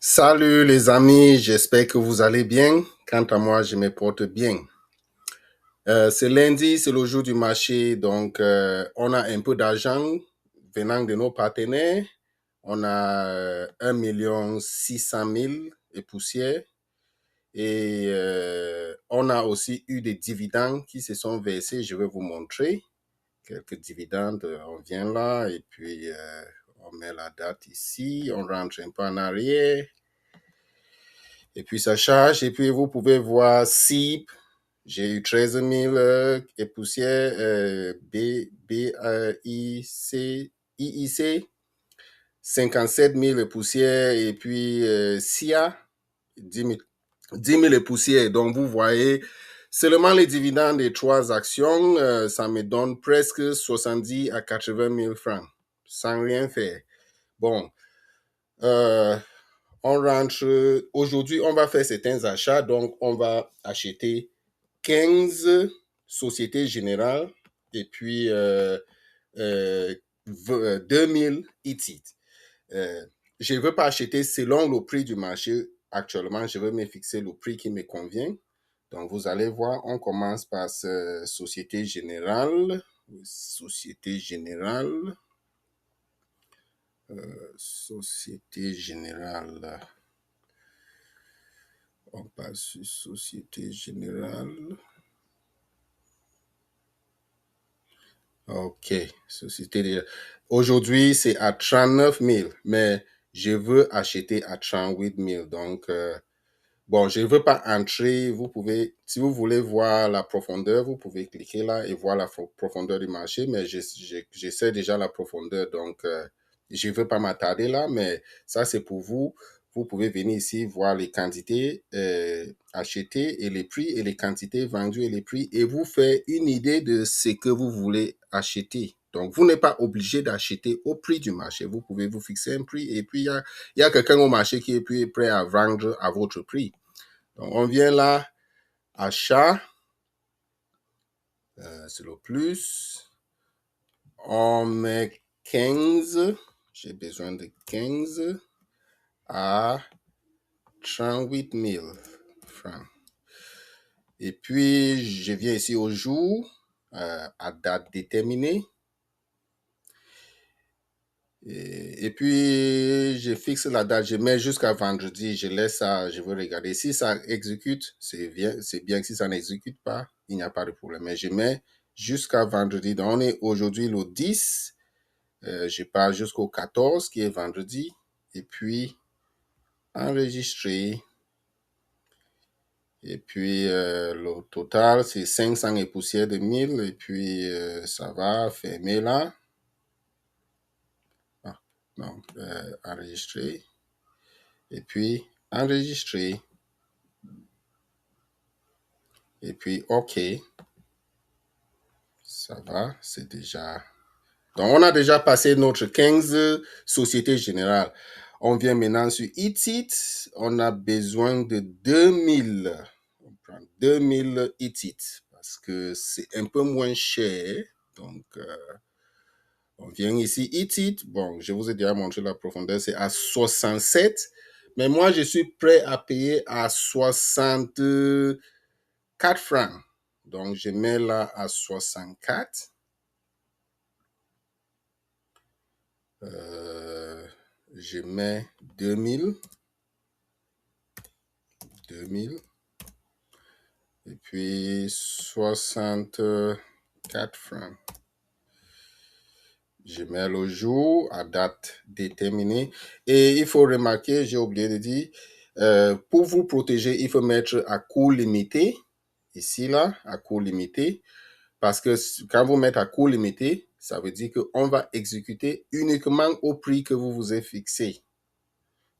Salut les amis, j'espère que vous allez bien. Quant à moi, je me porte bien. C'est lundi, c'est le jour du marché, donc on a un peu d'argent venant de nos partenaires. On a 1 600 000 et poussière. Et on a aussi eu des dividendes qui se sont versés. Je vais vous montrer quelques dividendes. On vient là et puis on met la date ici. On rentre un peu en arrière. Et puis ça charge. Et puis vous pouvez voir SIP. J'ai eu 13 000 et poussière. IIC. 57 000 et poussière. Et puis SIA. 10 000 et poussière. Donc vous voyez, seulement les dividendes des trois actions, ça me donne presque 70 à 80 000 francs. Sans rien faire. Bon. On rentre, aujourd'hui, on va faire certains achats, donc on va acheter 15 Sociétés Générales et puis 2000 ITIT. Je ne veux pas acheter selon le prix du marché actuellement, je veux me fixer le prix qui me convient. Donc, vous allez voir, on commence par Société Générale. Société Générale. Société Générale. On passe sur Société Générale. OK, Société Générale. Aujourd'hui, c'est à 39 000, mais je veux acheter à 38 000. Donc, bon, je ne veux pas entrer. Vous pouvez, si vous voulez voir la profondeur, vous pouvez cliquer là et voir la profondeur du marché, mais je sais déjà la profondeur, donc je ne veux pas m'attarder là, mais ça, c'est pour vous. Vous pouvez venir ici voir les quantités achetées et les prix et les quantités vendues et les prix et vous faire une idée de ce que vous voulez acheter. Donc, vous n'êtes pas obligé d'acheter au prix du marché. Vous pouvez vous fixer un prix et puis il y a quelqu'un au marché qui est prêt à vendre à votre prix. Donc, on vient là, achat, c'est le plus. On met 15, j'ai besoin de 15 à 38 000 francs. Et puis, je viens ici au jour, à date déterminée. Et puis, je fixe la date, je mets jusqu'à vendredi, je laisse ça, je veux regarder. Si ça exécute, c'est bien. Si ça n'exécute pas, il n'y a pas de problème. Mais je mets jusqu'à vendredi. Donc, on est aujourd'hui le 10. Je pars jusqu'au 14, qui est vendredi. Et puis, enregistrer. Et puis, le total, c'est 500 et poussière de 1000. Et puis, ça va fermer là. Ah, non, enregistrer. Et puis, enregistrer. Et puis, OK. Ça va, c'est déjà... Donc, on a déjà passé notre 15 Société Générale. On vient maintenant sur ITIT. On a besoin de 2000. On prend 2000 ITIT parce que c'est un peu moins cher. Donc, on vient ici, ITIT. Bon, je vous ai déjà montré la profondeur, c'est à 67. Mais moi, je suis prêt à payer à 64 francs. Donc, je mets là à 64. Je mets 2000. 2000. Et puis 64 francs. Je mets le jour à date déterminée. Et il faut remarquer, j'ai oublié de dire, pour vous protéger, il faut mettre à coût limité. Ici, là, à coût limité. Parce que quand vous mettez à coût limité, ça veut dire qu'on va exécuter uniquement au prix que vous vous êtes fixé.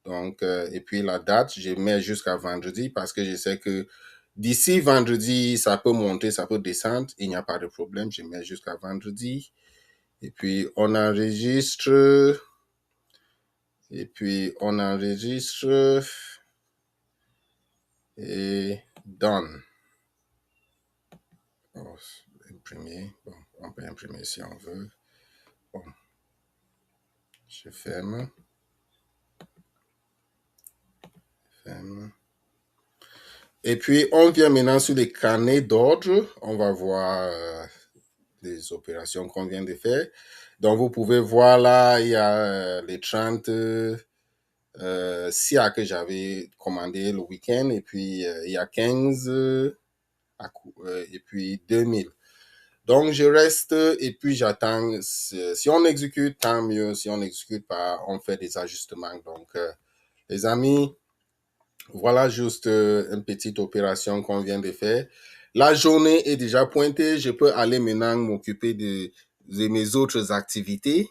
Donc, et puis la date, je mets jusqu'à vendredi parce que je sais que d'ici vendredi, ça peut monter, ça peut descendre. Il n'y a pas de problème. Je mets jusqu'à vendredi. Et puis, on enregistre. Et puis, on enregistre. Et done. Oh, imprimer. Bon, on peut imprimer si on veut. Bon, je ferme. Et puis, on vient maintenant sur les carnets d'ordre. On va voir les opérations qu'on vient de faire. Donc, vous pouvez voir là, il y a les 30 SIA que j'avais commandé le week-end. Et puis, il y a 15 et puis 2000. Donc, je reste et puis j'attends. Si on exécute, tant mieux. Si on n'exécute pas, on fait des ajustements. Donc, les amis, voilà juste une petite opération qu'on vient de faire. La journée est déjà pointée. Je peux aller maintenant m'occuper de mes autres activités.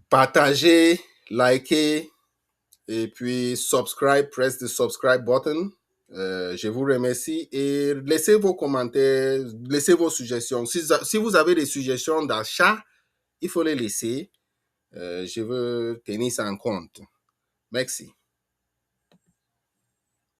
Partager, liker et puis subscribe, press the subscribe button. Je vous remercie et laissez vos commentaires, laissez vos suggestions. Si vous avez des suggestions d'achat, il faut les laisser. Je veux tenir ça en compte. Merci.